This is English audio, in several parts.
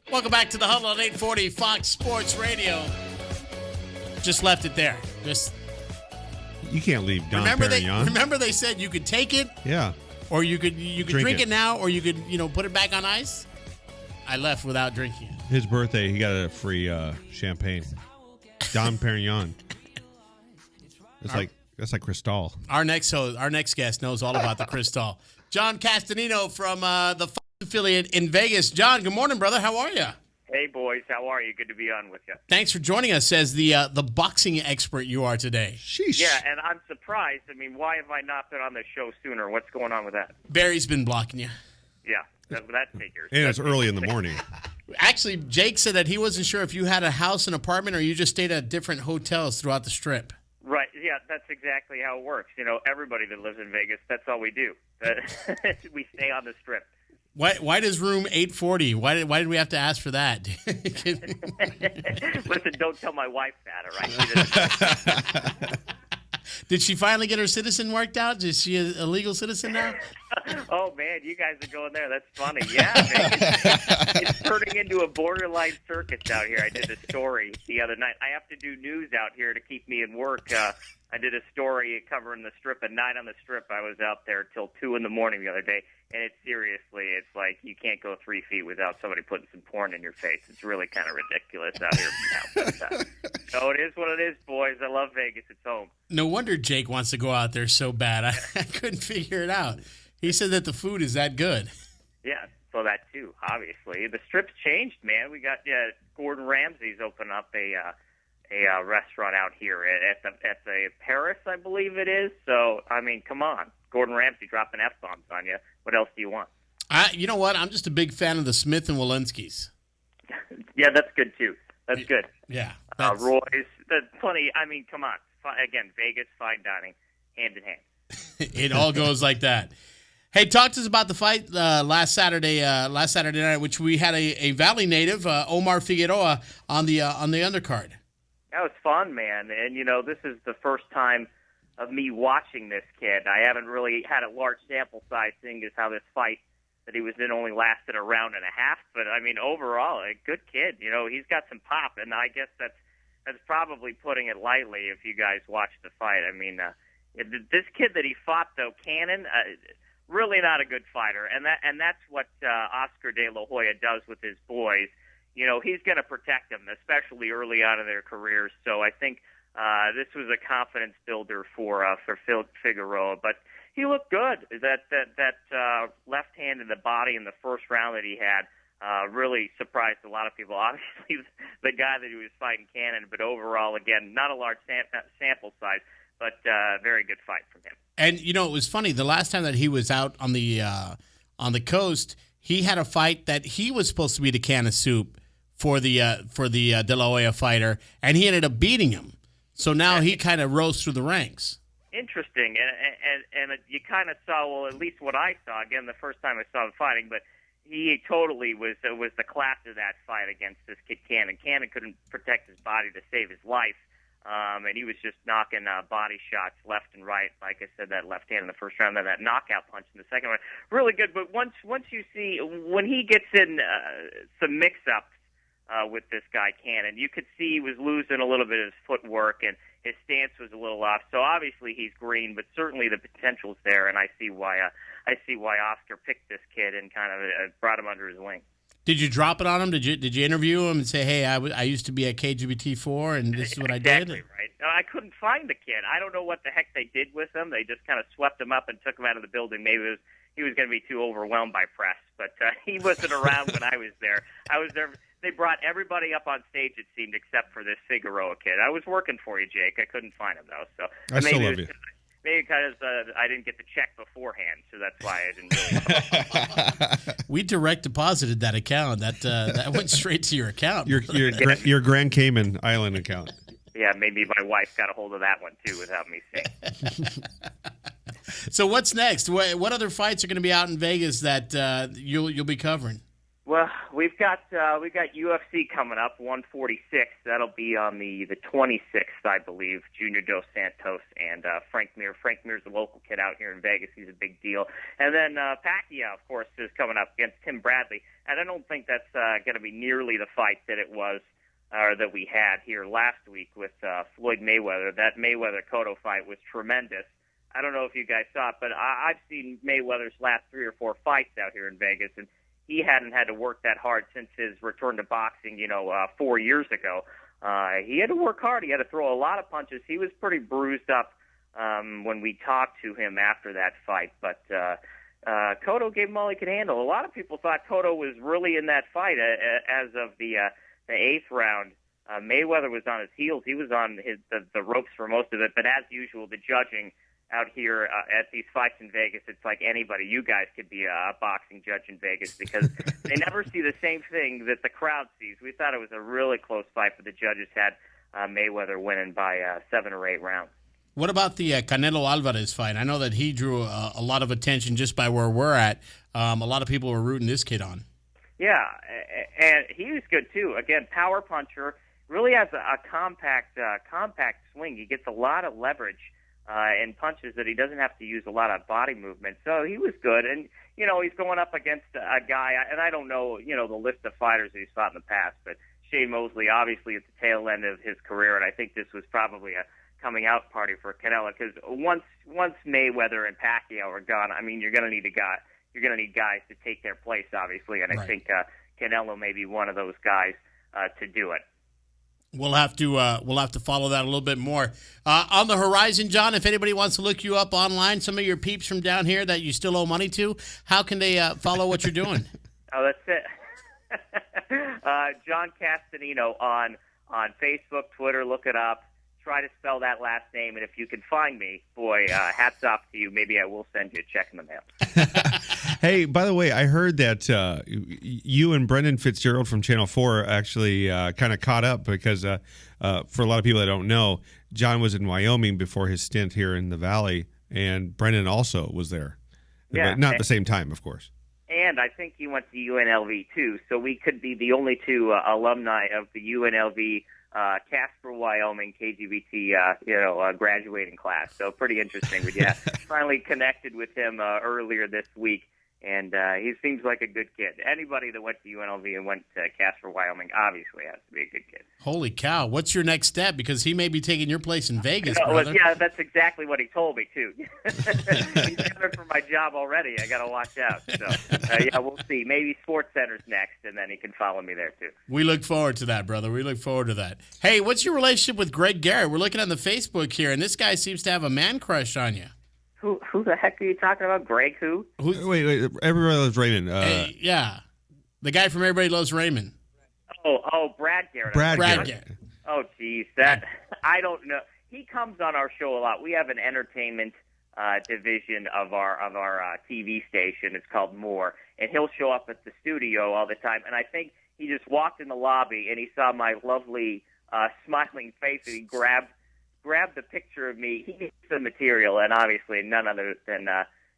Welcome back to the Huddle on 840 Fox Sports Radio. Just left it there. You can't leave Dom remember Perignon. they said you could take it, Yeah. or you could drink it now, or you could put it back on ice. I left without drinking it. His birthday, he got a free champagne. Dom Perignon. That's like Cristal. Our next guest knows all about the Cristal. Jon Castagnino from the Fox affiliate in Vegas. John, good morning, brother. How are you? Hey, boys. How are you? Good to be on with you. Thanks for joining us as the boxing expert you are today. Sheesh. Yeah, and I'm surprised. I mean, why have I not been on the show sooner? What's going on with that? Barry's been blocking you. Yeah, that figures. And it's early in the morning. Actually, Jake said that he wasn't sure if you had a house, an apartment, or you just stayed at different hotels throughout the Strip. Right. Yeah, that's exactly how it works. Everybody that lives in Vegas, that's all we do. We stay on the Strip. Why does room 840? Why did we have to ask for that? Listen, don't tell my wife that, all right? Did she finally get her citizen worked out? Is she a legal citizen now? Oh, man, you guys are going there. That's funny. Yeah, man. It's turning into a borderline circus out here. I did a story the other night. I have to do news out here to keep me in work. I did a story covering the Strip. At night on the Strip, I was out there till 2 in the morning the other day. And it's like you can't go 3 feet without somebody putting some porn in your face. It's really kind of ridiculous out here now. So it is what it is, boys. I love Vegas. It's home. No wonder Jake wants to go out there so bad. I couldn't figure it out. He said that the food is that good. Yeah, so that too, obviously. The Strip's changed, man. We got Gordon Ramsay's opened up a restaurant out here at the Paris, I believe it is. So, I mean, come on. Gordon Ramsay dropping F-bombs on you. What else do you want? You know what? I'm just a big fan of the Smith and Walensky's. Yeah, that's good, too. That's good. Yeah. Roy's. Plenty. I mean, come on. Again, Vegas, fine dining, hand in hand. It all goes like that. Hey, talk to us about the fight last Saturday night, which we had a Valley native, Omar Figueroa, on the undercard. That was fun, man. And, this is the first time of me watching this kid. I haven't really had a large sample size, seeing as how this fight that he was in only lasted a round and a half. But, I mean, overall, a good kid. He's got some pop, and I guess that's probably putting it lightly if you guys watch the fight. I mean, this kid that he fought, though, Cannon, really not a good fighter. And that's what Oscar De La Hoya does with his boys. He's going to protect them, especially early on in their careers. So I think this was a confidence builder for Figueroa. But he looked good. That left hand in the body in the first round that he had really surprised a lot of people. Obviously, the guy that he was fighting, Cannon. But overall, again, not a large sample size, but very good fight from him. And, it was funny. The last time that he was out on the coast, he had a fight that he was supposed to be the can of soup for the De La Hoya fighter, and he ended up beating him. So now he kind of rose through the ranks. Interesting, and you kind of saw, well, at least what I saw, again, the first time I saw him fighting, but he totally was the class of that fight against this kid Cannon. Cannon couldn't protect his body to save his life, and he was just knocking body shots left and right. Like I said, that left hand in the first round, then that knockout punch in the second round. Really good, but once you see, when he gets in some mix-ups, with this guy Cannon, you could see he was losing a little bit of his footwork and his stance was a little off. So obviously he's green, but certainly the potential's there, and I see why Oscar picked this kid and kind of brought him under his wing. Did you drop it on him? Did you interview him and say, hey, I used to be at KGBT4 and this is what I did? Exactly right. No, I couldn't find the kid. I don't know what the heck they did with him. They just kind of swept him up and took him out of the building. Maybe he was going to be too overwhelmed by press, but he wasn't around when I was there. I was there. They brought everybody up on stage, it seemed, except for this Figueroa kid. I was working for you, Jake. I couldn't find him, though. So I still love you. Maybe because I didn't get the check beforehand, so that's why I didn't really. We direct deposited that account. That went straight to your account. Your Grand Cayman Island account. Yeah, maybe my wife got a hold of that one, too, without me seeing. So what's next? What other fights are going to be out in Vegas that you'll be covering? Well, we've got UFC coming up, 146. That'll be on the 26th, I believe. Junior Dos Santos and Frank Mir. Frank Mir's a local kid out here in Vegas. He's a big deal. And then Pacquiao, of course, is coming up against Tim Bradley. And I don't think that's going to be nearly the fight that it was or that we had here last week with Floyd Mayweather. That Mayweather-Cotto fight was tremendous. I don't know if you guys saw it, but I've seen Mayweather's last 3 or 4 fights out here in Vegas, and he hadn't had to work that hard since his return to boxing, 4 years ago. He had to work hard. He had to throw a lot of punches. He was pretty bruised up when we talked to him after that fight. But Cotto gave him all he could handle. A lot of people thought Cotto was really in that fight as of the 8th round. Mayweather was on his heels. He was on the ropes for most of it. But as usual, the judging out here at these fights in Vegas, it's like anybody. You guys could be a boxing judge in Vegas because they never see the same thing that the crowd sees. We thought it was a really close fight, but the judges had Mayweather winning by 7 or 8 rounds. What about the Canelo Alvarez fight? I know that he drew a lot of attention just by where we're at. A lot of people were rooting this kid on. Yeah, and he was good too. Again, power puncher, really has a compact swing. He gets a lot of leverage and punches that he doesn't have to use a lot of body movement. So he was good. And, he's going up against a guy, and I don't know, the list of fighters that he's fought in the past, but Shane Mosley, obviously at the tail end of his career, and I think this was probably a coming out party for Canelo, because once Mayweather and Pacquiao are gone, I mean, you're going to need guys to take their place, obviously, and I think Canelo may be one of those guys to do it. We'll have to follow that a little bit more. On the horizon, John, if anybody wants to look you up online, some of your peeps from down here that you still owe money to, how can they follow what you're doing? Oh, that's it. Jon Castagnino on Facebook, Twitter, look it up. Try to spell that last name, and if you can find me, boy, hats off to you. Maybe I will send you a check in the mail. Hey, by the way, I heard that you and Brendan Fitzgerald from Channel 4 actually kind of caught up because for a lot of people that don't know, John was in Wyoming before his stint here in the Valley, and Brendan also was there. Yeah, but not at the same time, of course. And I think he went to UNLV, too, so we could be the only 2 alumni of the UNLV Casper, Wyoming, KGBT, graduating class. So pretty interesting. But yeah, finally connected with him earlier this week, and he seems like a good kid. Anybody that went to UNLV and went to Casper, Wyoming, obviously has to be a good kid. Holy cow! What's your next step? Because he may be taking your place in Vegas, brother. Yeah, that's exactly what he told me too. He's coming for my job already. I got to watch out. So yeah, we'll see. Maybe Sports Center's next, and then he can follow me there too. We look forward to that, brother. We look forward to that. Hey, what's your relationship with Greg Garrett? We're looking on the Facebook here, and this guy seems to have a man crush on you. Who the heck are you talking about? Greg who? Wait. Everybody loves Raymond. Yeah. The guy from Everybody Loves Raymond. Oh, Brad Garrett. Brad Garrett. Oh, geez. I don't know. He comes on our show a lot. We have an entertainment division of our TV station. It's called More. And he'll show up at the studio all the time. And I think he just walked in the lobby and he saw my lovely smiling face and he grabbed the picture of me. He needs the material, and obviously none other than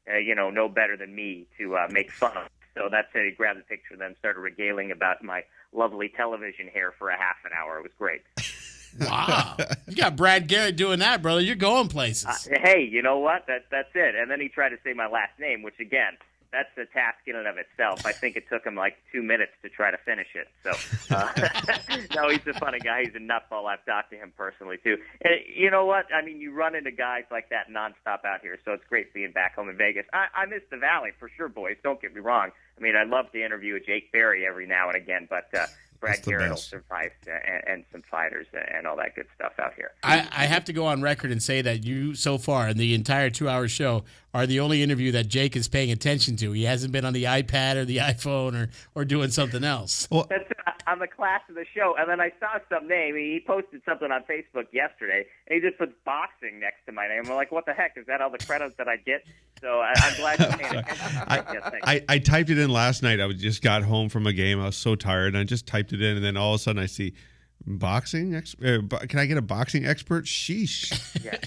no better than me to make fun of. So that's it. He grabbed the picture, then started regaling about my lovely television hair for a half an hour. It was great. Wow, you got Brad Garrett doing that, brother. You're going places. Hey, you know what? That's it. And then he tried to say my last name, which again, that's a task in and of itself. I think it took him like 2 minutes to try to finish it. So, no, he's a funny guy. He's a nutball. I've talked to him personally, too. And you know what? I mean, you run into guys like that nonstop out here, so it's great being back home in Vegas. I miss the Valley for sure, boys. Don't get me wrong. I mean, I love to interview a Jake Berry every now and again, but Brad Garrett will survive and some fighters and all that good stuff out here. I have to go on record and say that you, so far in the entire 2-hour show, are the only interview that Jake is paying attention to. He hasn't been on the iPad or the iPhone or doing something else. Well, that's I'm the class of the show. And then I saw some name. He posted something on Facebook yesterday, and he just put boxing next to my name. I'm like, what the heck? Is that all the credits that I get? So I'm glad you're paying attention. I typed it in last night. I just got home from a game. I was so tired, and I just typed it in, and then all of a sudden I see boxing. Can I get a boxing expert? Sheesh. Yeah.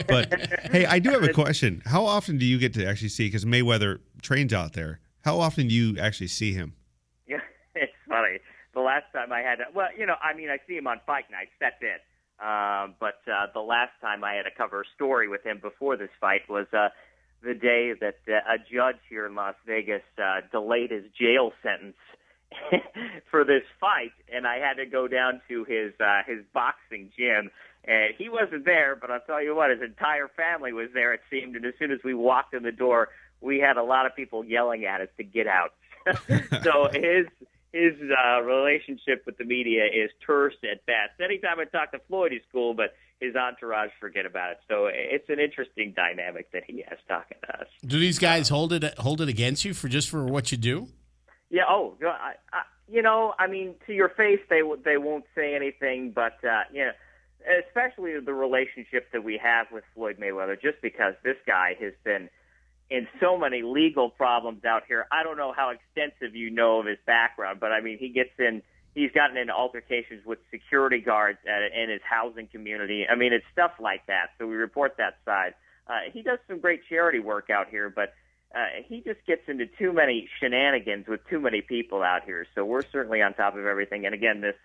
But hey, I do have a question. How often do you get to actually see? Because Mayweather trains out there. How often do you actually see him? Yeah. the last time I had, I see him on fight nights. That's it. But the last time I had to cover a story with him before this fight was the day that a judge here in Las Vegas delayed his jail sentence for this fight, and I had to go down to his boxing gym. And he wasn't there, but I'll tell you what, his entire family was there, it seemed. And as soon as we walked in the door, we had a lot of people yelling at us to get out. So his relationship with the media is terse at best. Anytime I talk to Floyd, he's cool, but his entourage, forget about it. So it's an interesting dynamic that he has talking to us. Do these guys hold it against you for what you do? Yeah. Oh, to your face, they won't say anything, but especially the relationship that we have with Floyd Mayweather, just because this guy has been in so many legal problems out here. I don't know how extensive you know of his background, but I mean, he's gotten into altercations with security guards in his housing community. I mean, it's stuff like that. So we report that side. He does some great charity work out here, but he just gets into too many shenanigans with too many people out here. So we're certainly on top of everything. And again, this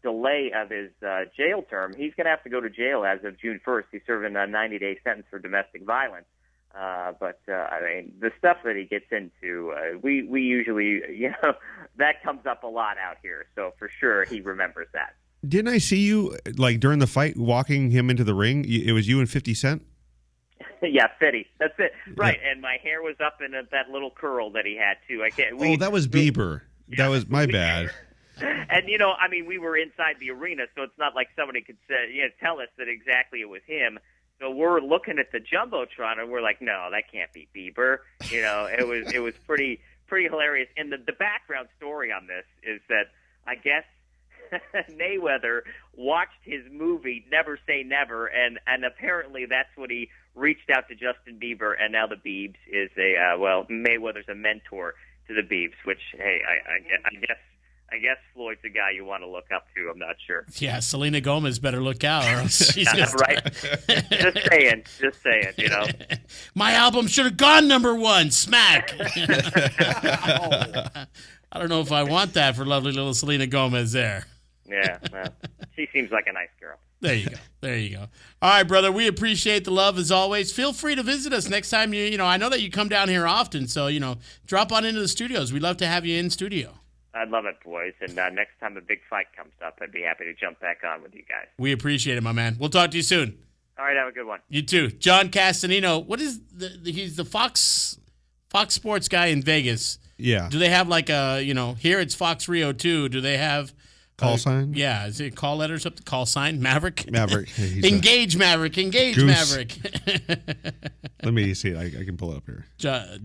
delay of his jail term, he's going to have to go to jail as of June 1st. He's serving a 90-day sentence for domestic violence. But the stuff that he gets into, we usually, that comes up a lot out here. So for sure, he remembers that. Didn't I see you, like, during the fight, walking him into the ring? It was you and 50 Cent? Yeah, 50. That's it. Right, and my hair was up in that little curl that he had, too. That was Bieber. That was my bad. And, we were inside the arena, so it's not like somebody could say, tell us that exactly it was him. So we're looking at the Jumbotron, and we're like, no, that can't be Bieber. It was pretty hilarious. And the background story on this is that I guess Mayweather watched his movie Never Say Never, and apparently that's what he reached out to Justin Bieber, and now the Biebs is Mayweather's a mentor to the Biebs, which, hey, I guess Floyd's the guy you want to look up to. I'm not sure. Yeah, Selena Gomez better look out, or else she's right. Just saying. My album should have gone #1. Smack. I don't know if I want that for lovely little Selena Gomez there. Yeah, well, she seems like a nice girl. There you go. All right, brother. We appreciate the love as always. Feel free to visit us next time. I know that you come down here often, so drop on into the studios. We'd love to have you in studio. I'd love it, boys. And next time a big fight comes up, I'd be happy to jump back on with you guys. We appreciate it, my man. We'll talk to you soon. All right, have a good one. You too. Jon Castagnino. What is he's the Fox Sports guy in Vegas. Yeah. Do they have like here it's Fox Rio 2. Do they have call sign? Yeah. Is it call letters up? Call sign? Maverick? Engage Maverick. Engage Goose. Maverick. Let me see. I can pull it up here.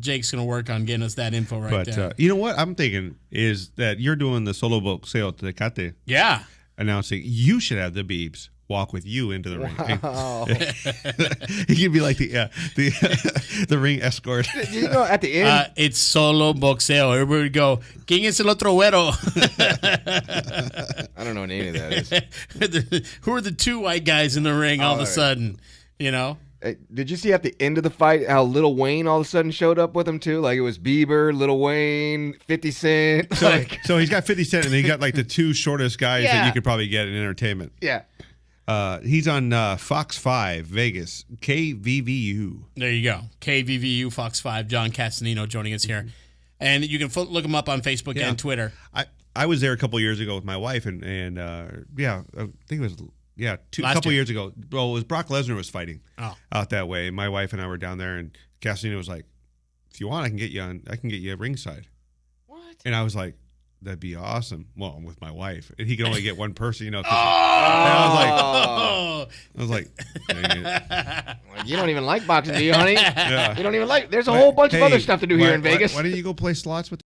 Jake's going to work on getting us that info right there. But you know what I'm thinking is that you're doing the solo boxeo Tecate. Yeah. Announcing you should have the Biebs walk with you into the ring. He could be like the ring escort. At the end, it's solo boxeo. Everybody would go, ¿Quién es el otro güero? I don't know what any of that is. Who are the two white guys in the ring all of a sudden? Hey, did you see at the end of the fight how Lil Wayne all of a sudden showed up with him too? Like it was Bieber, Lil Wayne, 50 Cent. So he's got 50 Cent, and he got like the two shortest guys that you could probably get in entertainment. Yeah. He's on Fox 5, Vegas, KVVU. There you go. KVVU, Fox 5, Jon Castagnino joining us here. And you can look him up on Facebook and Twitter. I was there a couple years ago with my wife, and I think it was a couple years ago. Well, it was Brock Lesnar was fighting out that way. My wife and I were down there, and Castagnino was like, if you want, I can get you ringside. What? And I was like, that'd be awesome. Well, I'm with my wife, and he can only get one person, And I was like, you don't even like boxing, do you, honey? Yeah. You don't even like. There's a whole bunch of other stuff to do here in Vegas. Why don't you go play slots with